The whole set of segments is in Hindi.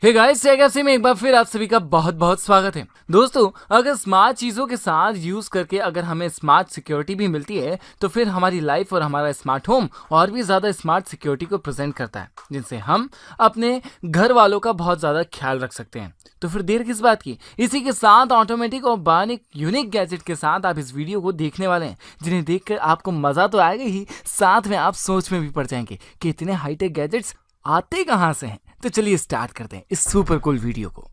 हे गाइस, कैसे में एक बार फिर आप सभी का बहुत बहुत स्वागत है। दोस्तों, अगर स्मार्ट चीज़ों के साथ यूज़ करके अगर हमें स्मार्ट सिक्योरिटी भी मिलती है तो फिर हमारी लाइफ और हमारा स्मार्ट होम और भी ज़्यादा स्मार्ट सिक्योरिटी को प्रेजेंट करता है, जिनसे हम अपने घर वालों का बहुत ज़्यादा ख्याल रख सकते हैं। तो फिर देर किस बात की, इसी के साथ ऑटोमेटिक और बानिक यूनिक गैजेट के साथ आप इस वीडियो को देखने वाले हैं, जिन्हें देखकर आपको मज़ा तो आएगा ही, साथ में आप सोच में भी पड़ जाएंगे कि इतने हाईटेक गैजेट्स आते कहाँ से हैं। तो चलिए स्टार्ट करते हैं इस सुपर कूल वीडियो को।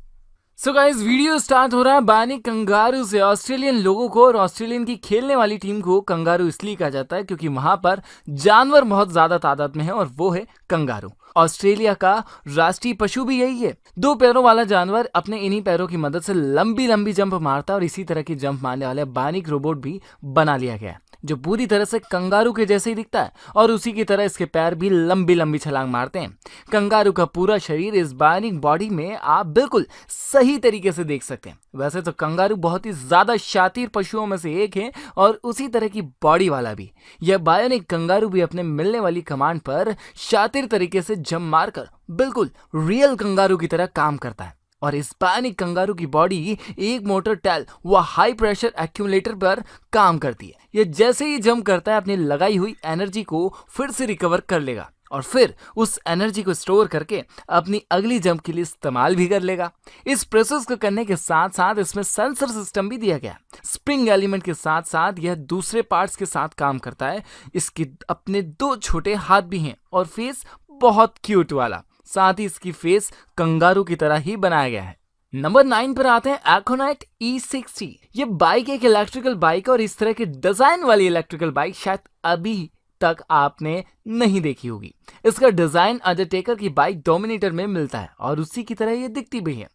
सो गाइस, वीडियो स्टार्ट हो रहा है बानिक कंगारू से। ऑस्ट्रेलियन लोगों को और ऑस्ट्रेलियन की खेलने वाली टीम को कंगारू इसलिए कहा जाता है क्योंकि वहां पर जानवर बहुत ज्यादा तादाद में है और वो है कंगारू। ऑस्ट्रेलिया का राष्ट्रीय पशु भी यही है। दो पैरों वाला जानवर अपने इन्हीं पैरों की मदद से लंबी लंबी जंप मारता है और इसी तरह की जंप मारने वाले बानिक रोबोट भी बना लिया गया है, जो पूरी तरह से कंगारू के जैसे ही दिखता है और उसी की तरह इसके पैर भी लंबी लंबी छलांग मारते हैं। कंगारू का पूरा शरीर इस बानिक बॉडी में आप बिल्कुल सही तरीके से देख सकते हैं। वैसे तो कंगारू बहुत ही ज्यादा शातिर पशुओं में से एक है और उसी तरह की बॉडी वाला भी। यह बायोनिक कंगारू भी अपने मिलने वाली कमांड पर शातिर तरीके से जंप मारकर बिल्कुल रियल कंगारू की तरह काम करता है। और इस बायोनिक कंगारू की बॉडी एक मोटर टैल व हाई प्रेशर एक्यूमुलेटर पर काम करती है। यह जैसे ही जंप करता है अपनी लगाई हुई एनर्जी को फिर से रिकवर कर लेगा और फिर उस एनर्जी को स्टोर करके अपनी अगली जंप के लिए इस्तेमाल भी कर लेगा। इस प्रोसेस को करने के साथ साथ इसमें सेंसर सिस्टम भी दिया गया। स्प्रिंग एलिमेंट के साथ साथ यह दूसरे पार्ट्स के साथ काम करता है। इसके अपने दो छोटे हाथ भी हैं और फेस बहुत क्यूट वाला। साथ ही इसकी फेस कंगारू की तरह ही बनाया गया है। नंबर 9 पर आते हैं एकोनाइट E60। ये बाइक एक इलेक्ट्रिकल बाइक और इस तरह के डिजाइन वाली इलेक्ट्रिकल बाइक शायद अभी तक आपने नहीं देखी होगी। इसका डिजाइन अंडरटेकर की बाइक डोमिनेटर में मिलता है और उसी की तरह ये दिखती भी है।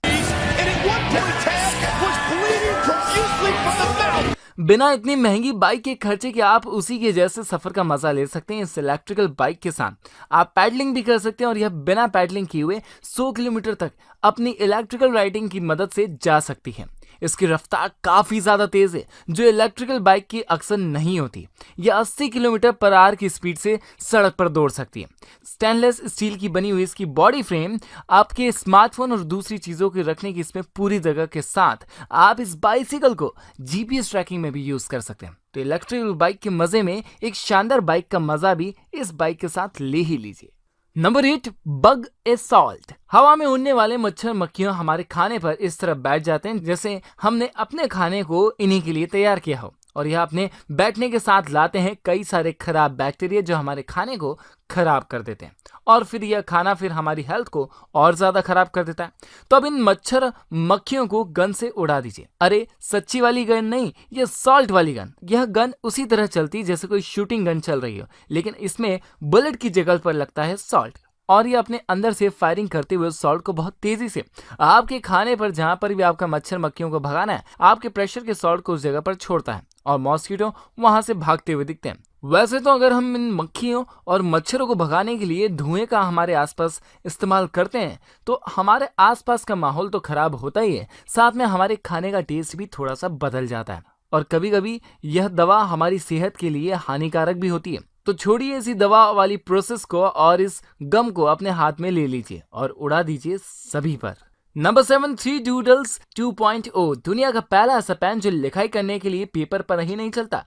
बिना इतनी महंगी बाइक के खर्चे के आप उसी के जैसे सफर का मजा ले सकते हैं। इस इलेक्ट्रिकल बाइक के साथ आप पैडलिंग भी कर सकते हैं और यह बिना पैडलिंग किए हुए 100 किलोमीटर तक अपनी इलेक्ट्रिकल राइडिंग की मदद से जा सकती है। इसकी रफ्तार काफी ज्यादा तेज है, जो इलेक्ट्रिकल बाइक की अक्सर नहीं होती। यह 80 किलोमीटर पर आवर की स्पीड से सड़क पर दौड़ सकती है। स्टेनलेस स्टील की बनी हुई इसकी बॉडी फ्रेम आपके स्मार्टफोन और दूसरी चीजों के रखने की इसमें पूरी जगह के साथ आप इस बाइसिकल को जीपीएस ट्रैकिंग में भी यूज कर सकते हैं। तो इलेक्ट्रिकल बाइक के मजे में एक शानदार बाइक का मजा भी इस बाइक के साथ ले ही लीजिए। Number 8, bug assault. हवा में उड़ने वाले मच्छर मक्खियां हमारे खाने पर इस तरह बैठ जाते हैं जैसे हमने अपने खाने को इन्हीं के लिए तैयार किया हो, और यह अपने बैठने के साथ लाते हैं कई सारे खराब बैक्टीरिया जो हमारे खाने को खराब कर देते हैं और फिर यह खाना फिर हमारी हेल्थ को और ज्यादा खराब कर देता है। तो अब इन मच्छर मक्खियों को गन से उड़ा दीजिए। अरे सच्ची वाली गन नहीं, यह सॉल्ट वाली गन। यह गन उसी तरह चलती जैसे कोई शूटिंग गन चल रही हो, लेकिन इसमें बुलेट की जगह पर लगता है सॉल्ट और ये अपने अंदर से फायरिंग करते हुए सॉल्ट को बहुत तेजी से आपके खाने पर जहां पर भी आपका मच्छर मक्खियों को भगाना है, आपके प्रेशर के सॉल्ट को उस जगह पर छोड़ता है और मॉस्किटो वहां से भागते हुए दिखते हैं। वैसे तो अगर हम इन मक्खियों और मच्छरों को भगाने के लिए धुएं का हमारे आसपास इस्तेमाल करते हैं तो हमारे आसपास का माहौल तो खराब होता ही है, साथ में हमारे खाने का टेस्ट भी थोड़ा सा बदल जाता है और कभी कभी यह दवा हमारी सेहत के लिए हानिकारक भी होती है। तो छोड़िए इसी दवा वाली प्रोसेस को और इस गम को अपने हाथ में ले लीजिए और उड़ा दीजिए सभी पर। Number 7, 3 doodles 2.0। दुनिया का पहला ऐसा पेन जो लिखाई करने के लिए पेपर पर ही नहीं चलता,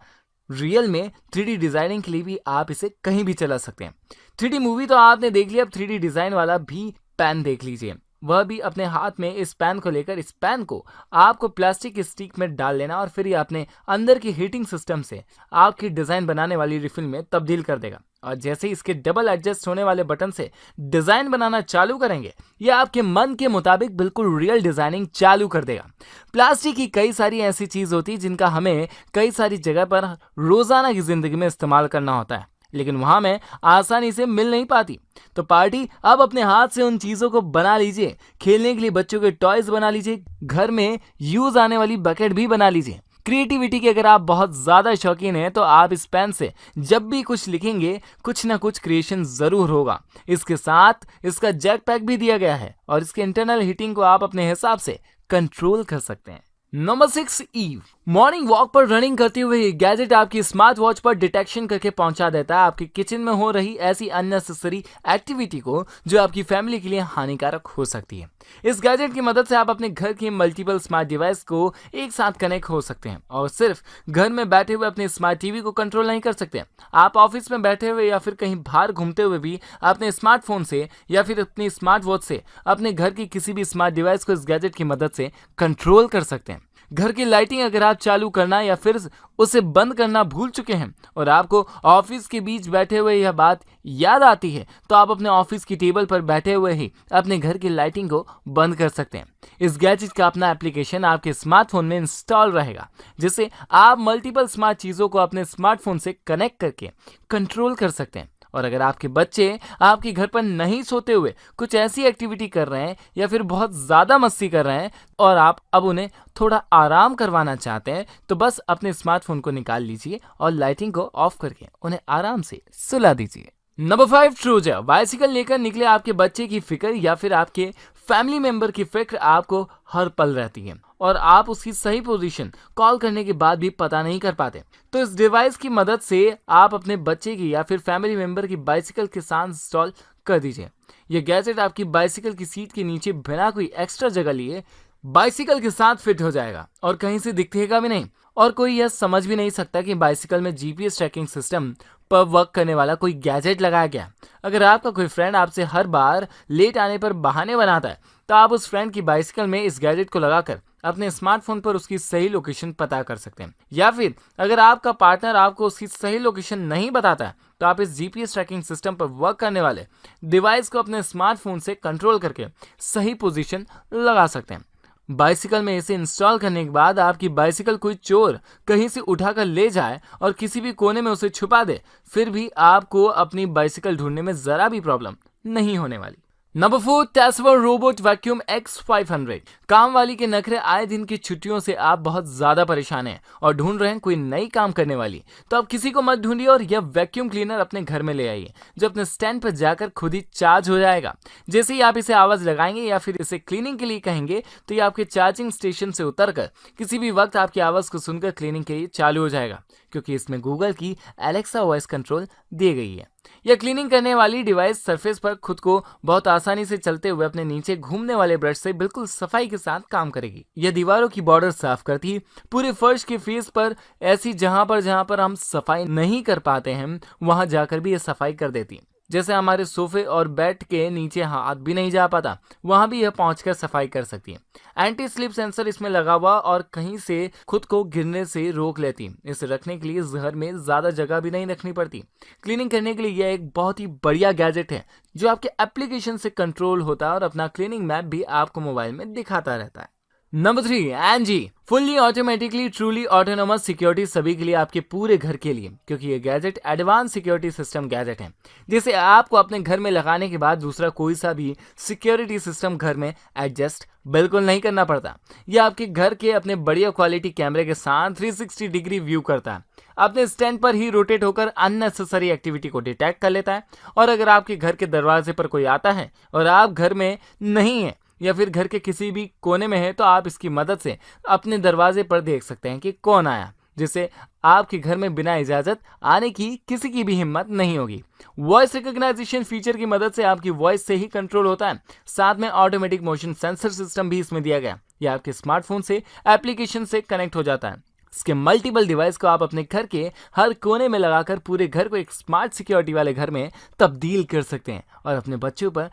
रियल में 3D डिजाइनिंग के लिए भी आप इसे कहीं भी चला सकते हैं। 3D मूवी तो आपने देख लिया, अब 3D डिजाइन वाला भी पेन देख लीजिए। वह भी अपने हाथ में इस पेन को लेकर इस पेन को आपको प्लास्टिक की स्टिक में डाल लेना और फिर ये अपने अंदर की हीटिंग सिस्टम से आपकी डिजाइन बनाने वाली रिफिल में तब्दील कर देगा। और जैसे ही इसके डबल एडजस्ट होने वाले बटन से डिजाइन बनाना चालू करेंगे, यह आपके मन के मुताबिक बिल्कुल रियल डिजाइनिंग चालू कर देगा। प्लास्टिक की कई सारी ऐसी चीज होती है जिनका हमें कई सारी जगह पर रोजाना की जिंदगी में इस्तेमाल करना होता है, लेकिन वहां में आसानी से मिल नहीं पाती। तो पार्टी अब अपने हाथ से उन चीजों को बना लीजिए। खेलने के लिए बच्चों के टॉयज बना लीजिए, घर में यूज आने वाली बकेट भी बना लीजिए। क्रिएटिविटी के अगर आप बहुत ज्यादा शौकीन हैं तो आप इस पेन से जब भी कुछ लिखेंगे कुछ ना कुछ क्रिएशन जरूर होगा। इसके साथ इसका जैक पैक भी दिया गया है और इसके इंटरनल हीटिंग को आप अपने हिसाब से कंट्रोल कर सकते हैं। नंबर 6, ईव। मॉर्निंग वॉक पर रनिंग करते हुए ये गैजेट आपकी स्मार्ट वॉच पर डिटेक्शन करके पहुंचा देता है आपके किचन में हो रही ऐसी अननेसेसरी एक्टिविटी को जो आपकी फैमिली के लिए हानिकारक हो सकती है। इस गैजेट की मदद से आप अपने घर के मल्टीपल स्मार्ट डिवाइस को एक साथ कनेक्ट हो सकते हैं और सिर्फ घर में बैठे हुए अपने स्मार्ट टीवी को कंट्रोल नहीं कर सकते। आप ऑफिस में बैठे हुए या फिर कहीं बाहर घूमते हुए भी अपने स्मार्टफोन से या फिर अपनी स्मार्ट वॉच से अपने घर की किसी भी स्मार्ट डिवाइस को इस गैजेट की मदद से कंट्रोल कर सकते हैं। घर की लाइटिंग अगर आप चालू करना या फिर उसे बंद करना भूल चुके हैं और आपको ऑफिस के बीच बैठे हुए यह बात याद आती है, तो आप अपने ऑफिस की टेबल पर बैठे हुए ही अपने घर की लाइटिंग को बंद कर सकते हैं। इस गैजेट का अपना एप्लीकेशन आपके स्मार्टफोन में इंस्टॉल रहेगा, जिससे आप मल्टीपल स्मार्ट चीज़ों को अपने स्मार्टफोन से कनेक्ट करके कंट्रोल कर सकते हैं। और अगर आपके बच्चे आपके घर पर नहीं सोते हुए कुछ ऐसी एक्टिविटी कर रहे हैं या फिर बहुत ज़्यादा मस्ती कर रहे हैं और आप अब उन्हें थोड़ा आराम करवाना चाहते हैं, तो बस अपने स्मार्टफोन को निकाल लीजिए और लाइटिंग को ऑफ करके उन्हें आराम से सुला दीजिए। नंबर 5, ट्रूजर। बाइसिकल लेकर निकले आपके बच्चे की फिक्र या फिर आपके फैमिली मेंबर की फिक्र आपको हर पल रहती है और आप उसकी सही पोजीशन कॉल करने के बाद भी पता नहीं कर पाते। तो इस डिवाइस की मदद से आप अपने बच्चे की या फिर फैमिली मेंबर की बाइसिकल के साथ इंस्टॉल कर दीजिए। यह गैजेट आपकी बाइसिकल की सीट के नीचे बिना कोई एक्स्ट्रा जगह लिए बाइसिकल के साथ फिट हो जाएगा और कहीं से दिखेगा भी नहीं और कोई यह समझ भी नहीं सकता कि बाइसिकल में जीपीएस ट्रैकिंग सिस्टम पर वर्क करने वाला कोई गैजेट लगाया गया। अगर आपका कोई फ्रेंड आपसे हर बार लेट आने पर बहाने बनाता है, तो आप उस फ्रेंड की बाइसिकल में इस गैजेट को लगाकर अपने स्मार्टफोन पर उसकी सही लोकेशन पता कर सकते हैं। या फिर अगर आपका पार्टनर आपको उसकी सही लोकेशन नहीं बताता है, तो आप इस जीपीएस ट्रैकिंग सिस्टम पर वर्क करने वाले डिवाइस को अपने स्मार्टफोन से कंट्रोल करके सही पोजीशन लगा सकते हैं। बाइसिकल में इसे इंस्टॉल करने के बाद आपकी बाइसिकल कोई चोर कहीं से उठाकर ले जाए और किसी भी कोने में उसे छुपा दे, फिर भी आपको अपनी बाइसिकल ढूंढने में जरा भी प्रॉब्लम नहीं होने वाली। Number 4, Tesla robot vacuum X500। काम वाली के नखरे आए दिन की छुट्टियों से आप बहुत ज्यादा परेशान हैं और ढूंढ रहे हैं कोई नई काम करने वाली, तो आप किसी को मत ढूंढिए और यह वैक्यूम क्लीनर अपने घर में ले आइए, जो अपने स्टैंड पर जाकर खुद ही चार्ज हो जाएगा। जैसे ही आप इसे आवाज लगाएंगे या फिर इसे क्लीनिंग के लिए कहेंगे, तो ये आपके चार्जिंग स्टेशन से उतरकर किसी भी वक्त आपकी आवाज को सुनकर क्लीनिंग के लिए चालू हो जाएगा, क्योंकि इसमें गूगल की एलेक्सा वॉइस कंट्रोल दी गई है। यह क्लीनिंग करने वाली डिवाइस सरफेस पर खुद को बहुत आसानी से चलते हुए अपने नीचे घूमने वाले ब्रश से बिल्कुल सफाई के साथ काम करेगी। यह दीवारों की बॉर्डर साफ करती है, पूरे फर्श के फेस पर ऐसी जहां पर हम सफाई नहीं कर पाते हैं वहां जाकर भी यह सफाई कर देती है। जैसे हमारे सोफे और बेड के नीचे हाथ भी नहीं जा पाता, वहां भी यह पहुंचकर सफाई कर सकती है। एंटी स्लिप सेंसर इसमें लगा हुआ और कहीं से खुद को गिरने से रोक लेती है। इसे रखने के लिए घर में ज्यादा जगह भी नहीं रखनी पड़ती। क्लीनिंग करने के लिए यह एक बहुत ही बढ़िया गैजेट है जो आपके एप्लीकेशन से कंट्रोल होता है और अपना क्लीनिंग मैप भी आपको मोबाइल में दिखाता रहता है। नंबर 3, एनजी। Fully automatically truly autonomous security सभी के लिए, आपके पूरे घर के लिए, क्योंकि ये gadget advance security system gadget है जिसे आपको अपने घर में लगाने के बाद दूसरा कोई सा भी सिक्योरिटी सिस्टम घर में एडजस्ट बिल्कुल नहीं करना पड़ता। यह आपके घर के अपने बढ़िया क्वालिटी कैमरे के साथ 360 डिग्री व्यू करता है, अपने स्टैंड पर ही रोटेट होकर अननेसेसरी एक्टिविटी को डिटेक्ट कर लेता है। और अगर आपके घर के दरवाजे पर कोई आता है और आप घर में नहीं है या फिर घर के किसी भी कोने में है, तो आप इसकी मदद से अपने दरवाजे पर देख सकते हैं कि कौन आया, जिससे आपके घर में बिना इजाजत आने की किसी की भी हिम्मत नहीं होगी। वॉइस रिकॉग्नाइजेशन फीचर की मदद से आपकी वॉइस से ही कंट्रोल होता है। साथ में ऑटोमेटिक मोशन सेंसर सिस्टम भी इसमें दिया गया। यह आपके स्मार्टफोन से एप्लीकेशन से कनेक्ट हो जाता है। इसके मल्टीपल डिवाइस को आप अपने घर के हर कोने में लगाकर पूरे घर को एक स्मार्ट सिक्योरिटी वाले घर में तब्दील कर सकते हैं और अपने बच्चों पर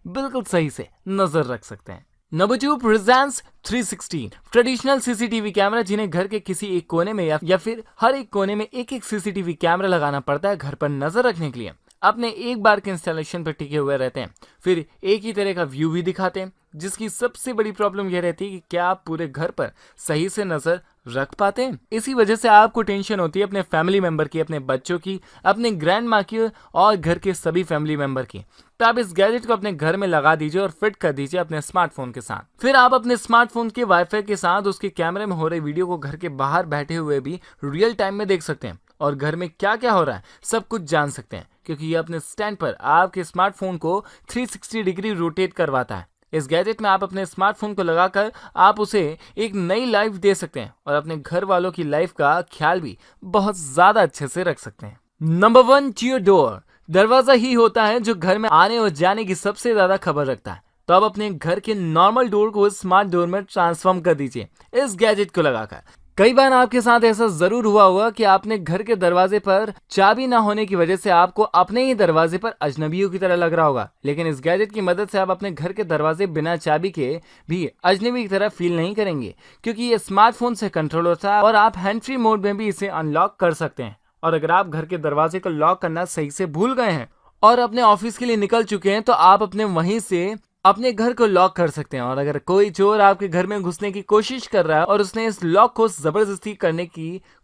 बिल्कुल सही से नजर रख सकते हैं। Number 2, presence 360। Traditional CCTV camera, जिन्हें घर के किसी एक कोने में या फिर हर एक कोने में एक सीसीटीवी कैमरा लगाना पड़ता है घर पर नजर रखने के लिए, अपने एक बार के इंस्टॉलेशन पर टिके हुए रहते हैं। फिर एक ही तरह का व्यू भी दिखाते हैं, जिसकी सबसे बड़ी प्रॉब्लम यह रहती है कि क्या आप पूरे घर पर सही से नजर रख पाते हैं। इसी वजह से आपको टेंशन होती है अपने फैमिली मेंबर की, अपने बच्चों की, अपने ग्रैंड माँ की और घर के सभी फैमिली मेंबर की। तो आप इस गैजेट को अपने घर में लगा दीजिए और फिट कर दीजिए अपने स्मार्टफोन के साथ। फिर आप अपने स्मार्टफोन के वाईफाई के साथ उसके कैमरे में हो रही वीडियो को घर के बाहर बैठे हुए भी रियल टाइम में देख सकते हैं और घर में क्या क्या हो रहा है सब कुछ जान सकते हैं, क्योंकि ये अपने स्टैंड पर आपके स्मार्टफोन को 360 डिग्री रोटेट करवाता है। इस गैजेट में आप अपने स्मार्टफोन को लगाकर आप उसे एक नई लाइफ दे सकते हैं और अपने घर वालों की लाइफ का ख्याल भी बहुत ज्यादा अच्छे से रख सकते हैं। नंबर 1, जियो डोर। दरवाजा ही होता है जो घर में आने और जाने की सबसे ज्यादा खबर रखता है। तो अब अपने घर के नॉर्मल डोर को स्मार्ट डोर में ट्रांसफॉर्म कर दीजिए इस गैजेट को लगाकर। कई बार आपके साथ ऐसा जरूर हुआ होगा कि आपने घर के दरवाजे पर चाबी ना होने की वजह से आपको अपने ही दरवाजे पर अजनबियों की तरह लग रहा होगा, लेकिन इस गैजेट की मदद से आप अपने घर के दरवाजे बिना चाबी के भी अजनबी की तरह फील नहीं करेंगे, क्योंकि ये स्मार्टफोन से कंट्रोल होता है और आप हैंड फ्री मोड में भी इसे अनलॉक कर सकते हैं। और अगर आप घर के दरवाजे को लॉक करना सही से भूल गए हैं और अपने ऑफिस के लिए निकल चुके हैं, तो आप अपने वहीं से अपने घर को लॉक कर सकते हैं। और अगर कोई चोर आपके घर में घुसने की कोशिश कर रहा है और उसने इस लॉक को जबरदस्ती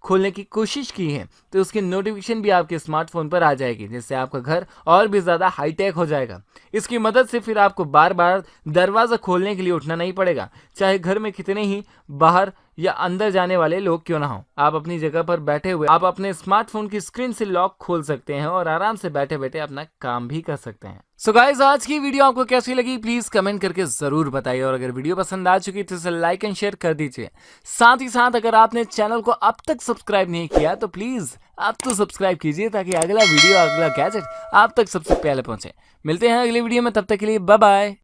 खोलने की कोशिश की है, तो उसकी नोटिफिकेशन भी आपके स्मार्टफोन पर आ जाएगी, जिससे आपका घर और भी ज्यादा हाईटेक हो जाएगा। इसकी मदद से फिर आपको बार बार दरवाजा खोलने के लिए उठना नहीं पड़ेगा, चाहे घर में कितने ही बाहर या अंदर जाने वाले लोग क्यों ना हो। आप अपनी जगह पर बैठे हुए आप अपने स्मार्टफोन की स्क्रीन से लॉक खोल सकते हैं और आराम से बैठे बैठे अपना काम भी कर सकते हैं। सो गाइस, आज की वीडियो आपको कैसी लगी प्लीज कमेंट करके जरूर बताइए, और अगर वीडियो पसंद आ चुकी तो इसे लाइक एंड शेयर कर दीजिए। साथ ही साथ अगर आपने चैनल को अब तक सब्सक्राइब नहीं किया तो प्लीज आप तो सब्सक्राइब कीजिए, ताकि अगला वीडियो अगला गैजेट आप तक सबसे पहले पहुंचे। मिलते हैं अगली वीडियो में, तब तक के लिए बाय बाय।